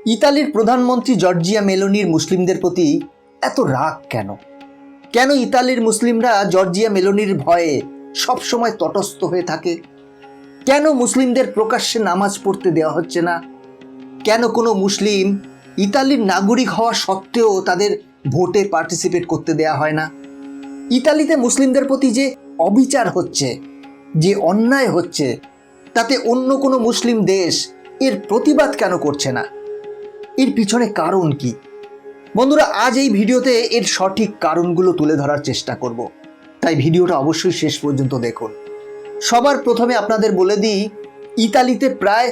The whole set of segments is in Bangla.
ইতালির প্রধানমন্ত্রী জর্জিয়া মেলোনির মুসলিমদের প্রতি এত রাগ কেন? কেন ইতালির মুসলিমরা জর্জিয়া মেলোনির ভয়ে সবসময় তটস্থ হয়ে থাকে? কেন মুসলিমদের প্রকাশ্যে নামাজ পড়তে দেওয়া হচ্ছে না? কেন কোনো মুসলিম ইতালির নাগরিক হওয়া সত্ত্বেও তাদের ভোটে পার্টিসিপেট করতে দেওয়া হয় না? ইতালিতে মুসলিমদের প্রতি যে অবিচার হচ্ছে, যে অন্যায় হচ্ছে, তাতে অন্য কোনো মুসলিম দেশ এর প্রতিবাদ কেন করছে না? এর পিছনে কারণ কি? বন্ধুরা, আজ এই ভিডিওতে এর সঠিক কারণগুলো তুলে ধরার চেষ্টা করব, তাই ভিডিওটা অবশ্যই শেষ পর্যন্ত দেখুন। সবার প্রথমে আপনাদের বলে দিই, ইতালিতে প্রায়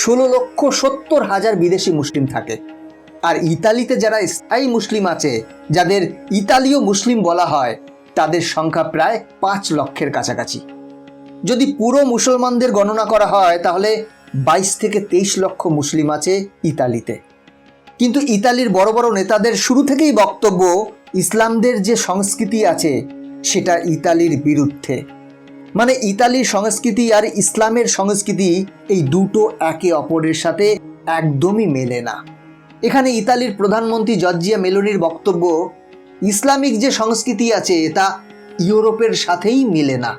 16,70,000 বিদেশি মুসলিম থাকে। আর ইতালিতে যারা স্থায়ী মুসলিম আছে, যাদের ইতালীয় মুসলিম বলা হয়, তাদের সংখ্যা প্রায় 5 লক্ষের কাছাকাছি। যদি পুরো মুসলমানদের গণনা করা হয় তাহলে 22 থেকে 23 লক্ষ মুসলিম আছে ইতালিতে। কিন্তু ইতালির বড় বড় নেতাদের শুরু থেকেই বক্তব্য, ইসলামদের যে সংস্কৃতি আছে সেটা ইতালির বিরুদ্ধে। মানে ইতালির সংস্কৃতি আর ইসলামের সংস্কৃতি এই দুটো একে অপরের সাথে একদমই মেলে না। এখানে ইতালির প্রধানমন্ত্রী জর্জিয়া মেলোনির বক্তব্য, ইসলামিক যে সংস্কৃতি আছে তা ইউরোপের সাথেই মেলে না।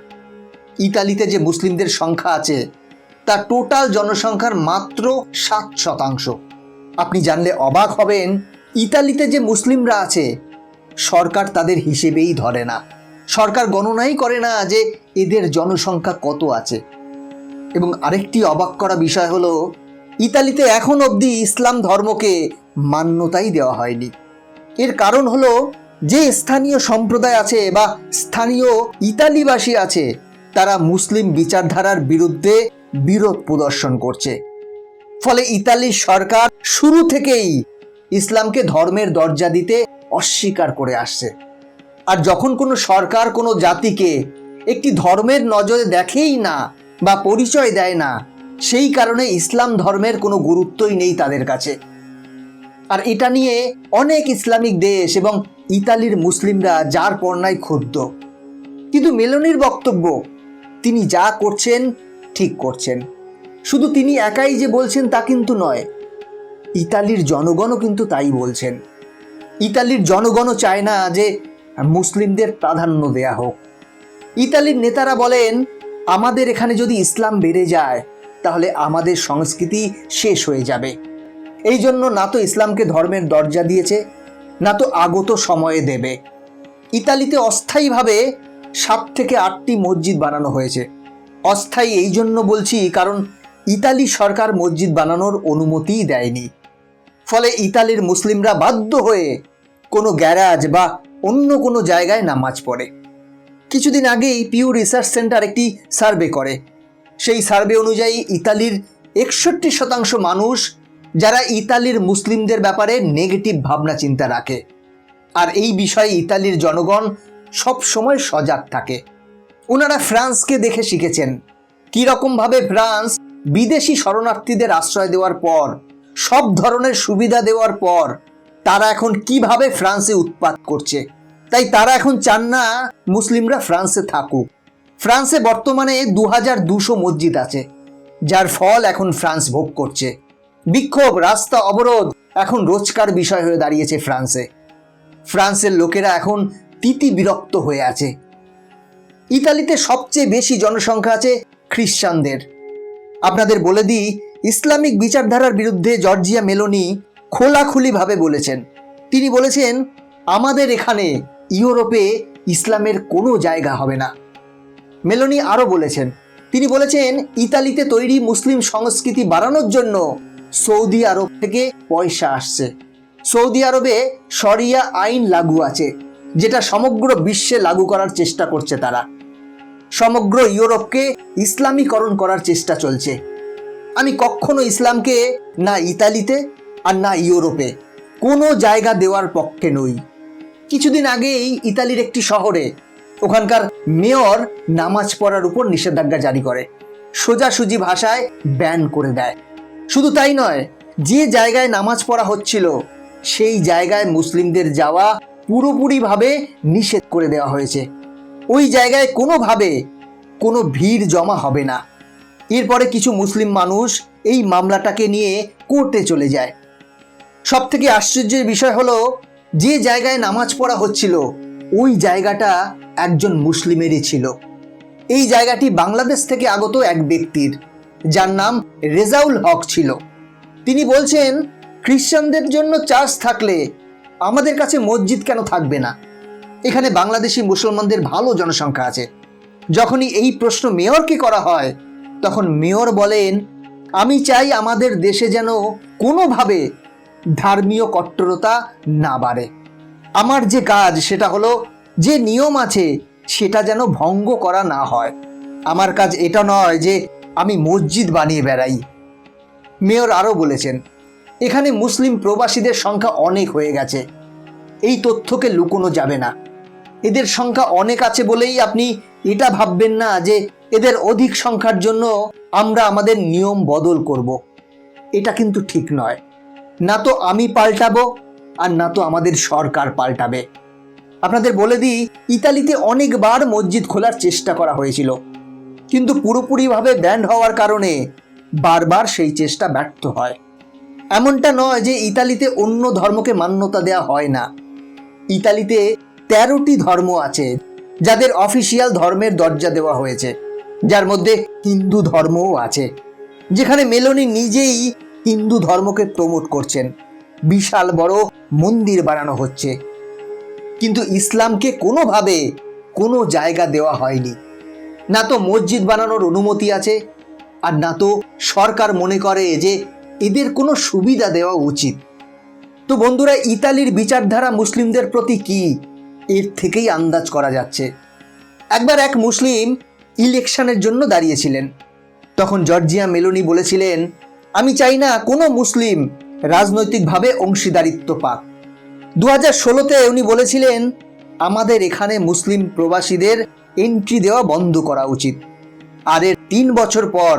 ইতালিতে যে মুসলিমদের সংখ্যা আছে তা টোটাল জনসংখ্যার মাত্র 7%। আপনি জানলে অবাক হবেন, ইতালিতে যে মুসলিমরা আছে সরকার তাদের হিসেবেই ধরে না। সরকার গণনাই করে না যে এদের জনসংখ্যা কত আছে। এবং আরেকটি অবাক করা বিষয় হলো, ইতালিতে এখন অবধি ইসলাম ধর্মকে মান্যতাই দেওয়া হয়নি। এর কারণ হলো, যে স্থানীয় সম্প্রদায় আছে বা স্থানীয় ইতালিবাসী আছে তারা মুসলিম বিচারধারার বিরুদ্ধে বিরোধ প্রদর্শন করছে। ফলে ইতালির সরকার শুরু থেকেই ইসলামকে ধর্মের দরজা দিতে অস্বীকার করে আসছে। আর যখন কোনো সরকার কোনো জাতিকে একটি ধর্মের নজরে দেখেই না বা পরিচয় দেয় না, সেই কারণে ইসলাম ধর্মের কোনো গুরুত্বই নেই তাদের কাছে। আর এটা নিয়ে অনেক ইসলামিক দেশ এবং ইতালির মুসলিমরা যার পর্নায় ক্ষুব্ধ। কিন্তু মেলোনির বক্তব্য, তিনি যা করছেন ঠিক করছেন। শুধু তিনি একাই যে বলছেন তা কিন্তু নয়, ইতালির জনগণও কিন্তু তাই বলছেন। ইতালির জনগণও চায় না যে মুসলিমদের প্রাধান্য দেয়া হোক। ইতালির নেতারা বলেন, আমাদের এখানে যদি ইসলাম বেড়ে যায় তাহলে আমাদের সংস্কৃতি শেষ হয়ে যাবে। এই জন্য না তো ইসলামকে ধর্মের দরজা দিয়েছে, না তো আগত সময়ে দেবে। ইতালিতে অস্থায়ীভাবে 7 থেকে 8টি মসজিদ বানানো হয়েছে। অস্থায়ী এই জন্য বলছি কারণ ইতালি সরকার মসজিদ বানানোর অনুমতিই দেয়নি। ফলে ইতালির মুসলিমরা বাধ্য হয়ে কোনো গ্যারাজ বা অন্য কোনো জায়গায় নামাজ পড়ে। কিছুদিন আগেই পিউ রিসার্চ সেন্টার একটি সার্ভে করে। সেই সার্ভে অনুযায়ী ইতালির 61% মানুষ যারা ইতালির মুসলিমদের ব্যাপারে নেগেটিভ ভাবনা চিন্তা রাখে। আর এই বিষয়ে ইতালির জনগণ সব সময় সজাগ থাকে। ওনারা ফ্রান্সকে দেখে শিখেছেন, কীরকমভাবে ফ্রান্স বিদেশি শরণার্থীদের আশ্রয় দেওয়ার পর, সব ধরনের সুবিধা দেওয়ার পর তারা এখন কিভাবে ফ্রান্সে উৎপাত করছে। তাই তারা এখন চান না মুসলিমরা ফ্রান্সে থাকুক। ফ্রান্সে বর্তমানে 2200 মসজিদ আছে, যার ফল এখন ফ্রান্স ভোগ করছে। বিক্ষোভ, রাস্তা অবরোধ এখন রোজকার বিষয় হয়ে দাঁড়িয়েছে ফ্রান্সে। ফ্রান্সের লোকেরা এখন তিতি বিরক্ত হয়ে আছে। ইতালিতে সবচেয়ে বেশি জনসংখ্যা আছে খ্রিস্টানদের। আপনাদের বলে দিই, ইসলামিক বিচারধারার বিরুদ্ধে জর্জিয়া মেলোনি খোলাখুলিভাবে বলেছেন। তিনি বলেছেন, আমাদের এখানে ইউরোপে ইসলামের কোনো জায়গা হবে না। মেলোনি আরও বলেছেন, তিনি বলেছেন, ইতালিতে তৈরি মুসলিম সংস্কৃতি বাড়ানোর জন্য সৌদি আরব থেকে পয়সা আসছে। সৌদি আরবে শরিয়া আইন লাগু আছে, যেটা সমগ্র বিশ্বে লাগু করার চেষ্টা করছে তারা। সমগ্র ইউরোপকে ইসলামীকরণ করার চেষ্টা চলছে। আমি কখনো ইসলামকে না ইতালিতে আর না ইউরোপে কোনো জায়গা দেওয়ার পক্ষে নই। কিছুদিন আগেই ইতালির একটি শহরে ওখানকার মেয়র নামাজ পড়ার উপর নিষেধাজ্ঞা জারি করে, সোজাসুজি ভাষায় ব্যান করে দেয়। শুধু তাই নয়, যে জায়গায় নামাজ পড়া হচ্ছিল সেই জায়গায় মুসলিমদের যাওয়া পুরোপুরিভাবে নিষেধ করে দেওয়া হয়েছে। ওই জায়গায় কোনোভাবে কোনো ভিড় জমা হবে না। এরপরে কিছু মুসলিম মানুষ এই মামলাটাকে নিয়ে কোর্টে চলে যায়। সব থেকে আশ্চর্যের বিষয় হলো, যে জায়গায় নামাজ পড়া হচ্ছিল ওই জায়গাটা একজন মুসলিমেরই ছিল। এই জায়গাটি বাংলাদেশ থেকে আগত এক ব্যক্তির, যার নাম রেজাউল হক ছিল। তিনি বলছেন, খ্রিস্টানদের জন্য চার্চ থাকলে আমাদের কাছে মসজিদ কেন থাকবে না? এখানে বাংলাদেশি মুসলমানদের ভালো জনসংখ্যা আছে। যখনই এই প্রশ্ন মেয়রকে করা হয়, তখন মেয়র বলেন, আমি চাই আমাদের দেশে যেন কোনোভাবে ধর্মীয় কট্টরতা না বাড়ে। আমার যে কাজ সেটা হলো, যে নিয়ম আছে সেটা যেন ভঙ্গ করা না হয়। আমার কাজ এটা নয় যে আমি মসজিদ বানিয়ে বেড়াই। মেয়র আরও বলেছেন, এখানে মুসলিম প্রবাসীদের সংখ্যা অনেক হয়ে গেছে, এই তথ্যকে লুকোনো যাবে না। এদের সংখ্যা অনেক আছে বলেই আপনি এটা ভাববেন না যে এদের অধিক সংখ্যার জন্য আমরা আমাদের নিয়ম বদল করব। এটা কিন্তু ঠিক নয়। না তো আমি পাল্টাবো, আর না তো আমাদের সরকার পাল্টাবে। আপনাদের বলে দিই, ইতালিতে অনেকবার মসজিদ খোলার চেষ্টা করা হয়েছিল, কিন্তু পুরোপুরিভাবে ব্যান্ড হওয়ার কারণে বারবার সেই চেষ্টা ব্যর্থ হয়। এমনটা নয় যে ইতালিতে অন্য ধর্মকে মান্যতা দেওয়া হয় না। ইতালিতে 13টি ধর্ম আছে যাদের অফিসিয়াল ধর্মের দরজা দেওয়া হয়েছে, যার মধ্যে হিন্দু ধর্মও আছে, যেখানে মেলোনি নিজেই হিন্দু ধর্মকে প্রমোট করছেন। বিশাল বড় মন্দির বানানো হচ্ছে, কিন্তু ইসলামকে কোনোভাবে কোনো জায়গা দেওয়া হয়নি। না তো মসজিদ বানানোর অনুমতি আছে, আর না তো সরকার মনে করে যে এদের কোনো সুবিধা দেওয়া উচিত। তো বন্ধুরা, ইতালির বিচারধারা মুসলিমদের প্রতি কি, এর থেকেই আন্দাজ করা যাচ্ছে। একবার এক মুসলিম ইলেকশনের জন্য দাঁড়িয়েছিলেন। তখন জর্জিয়া মেলোনি বলেছিলেন, আমি চাই না কোনো মুসলিম রাজনৈতিকভাবে অংশীদারিত্ব পাক। 2016-তে উনি বলেছিলেন, আমাদের এখানে মুসলিম প্রবাসীদের এন্ট্রি দেওয়া বন্ধ করা উচিত। আর এর 3 বছর পর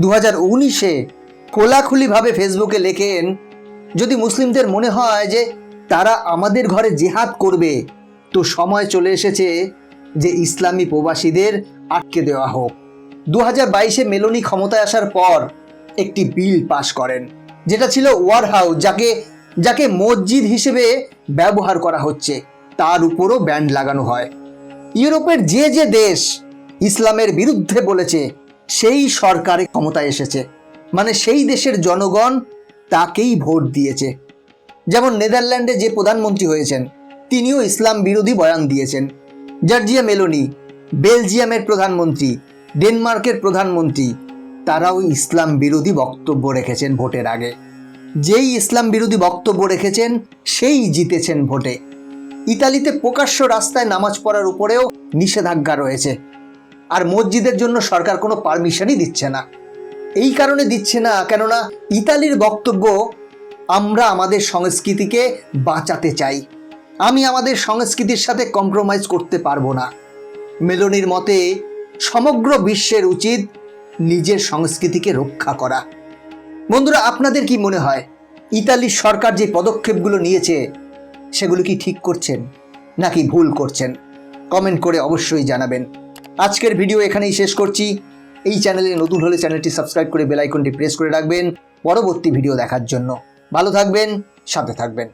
2019-এ খোলাখুলিভাবে ফেসবুকে লেখেন, যদি মুসলিমদের মনে হয় যে তারা আমাদের ঘরে জিহাদ করবে, তো সময় চলে এসেছে যে ইসলামী প্রবাসীদের আটকে দেওয়া হোক। 2022-এ মেলোনি ক্ষমতায় আসার পর একটি বিল পাশ করেন, যেটা ছিল ওয়ার হাউস, যাকে মসজিদ হিসেবে ব্যবহার করা হচ্ছে, তার উপরও ব্যান্ড লাগানো হয়। ইউরোপের যে যে দেশ ইসলামের বিরুদ্ধে বলেছে, সেই সরকারে ক্ষমতায় এসেছে, মানে সেই দেশের জনগণ তাকেই ভোট দিয়েছে। যেমন নেদারল্যান্ডে যে প্রধানমন্ত্রী হয়েছেন, তিনিও ইসলাম বিরোধী বয়ান দিয়েছেন। জর্জিয়া মেলোনি, বেলজিয়ামের প্রধানমন্ত্রী, ডেনমার্কের প্রধানমন্ত্রী, তারাও ইসলাম বিরোধী বক্তব্য রেখেছেন ভোটের আগে। যেই ইসলাম বিরোধী বক্তব্য রেখেছেন সেই জিতেছেন ভোটে। ইতালিতে প্রকাশ্য রাস্তায় নামাজ পড়ার উপরেও নিষেধাজ্ঞা রয়েছে, আর মসজিদের জন্য সরকার কোনো পারমিশনই দিচ্ছে না। এই কারণে দিচ্ছে না কেননা ইতালির বক্তব্য, আমরা আমাদের সংস্কৃতিকে বাঁচাতে চাই, আমি আমাদের সংস্কৃতির সাথে কম্প্রোমাইজ করতে পারবো না। মেলোনির মতে সমগ্র বিশ্বের উচিত নিজের সংস্কৃতিকে রক্ষা করা। বন্ধুরা, আপনাদের কি মনে হয়, ইতালির সরকার যে পদক্ষেপগুলো নিয়েছে সেগুলো কি ঠিক করছেন নাকি ভুল করছেন? কমেন্ট করে অবশ্যই জানাবেন। আজকের ভিডিও এখানেই শেষ করছি। এই চ্যানেলে নতুন হলে চ্যানেলটি সাবস্ক্রাইব করে বেল আইকনটি প্রেস করে রাখবেন পরবর্তী ভিডিও দেখার জন্য। ভালো থাকবেন, সাথে থাকবেন।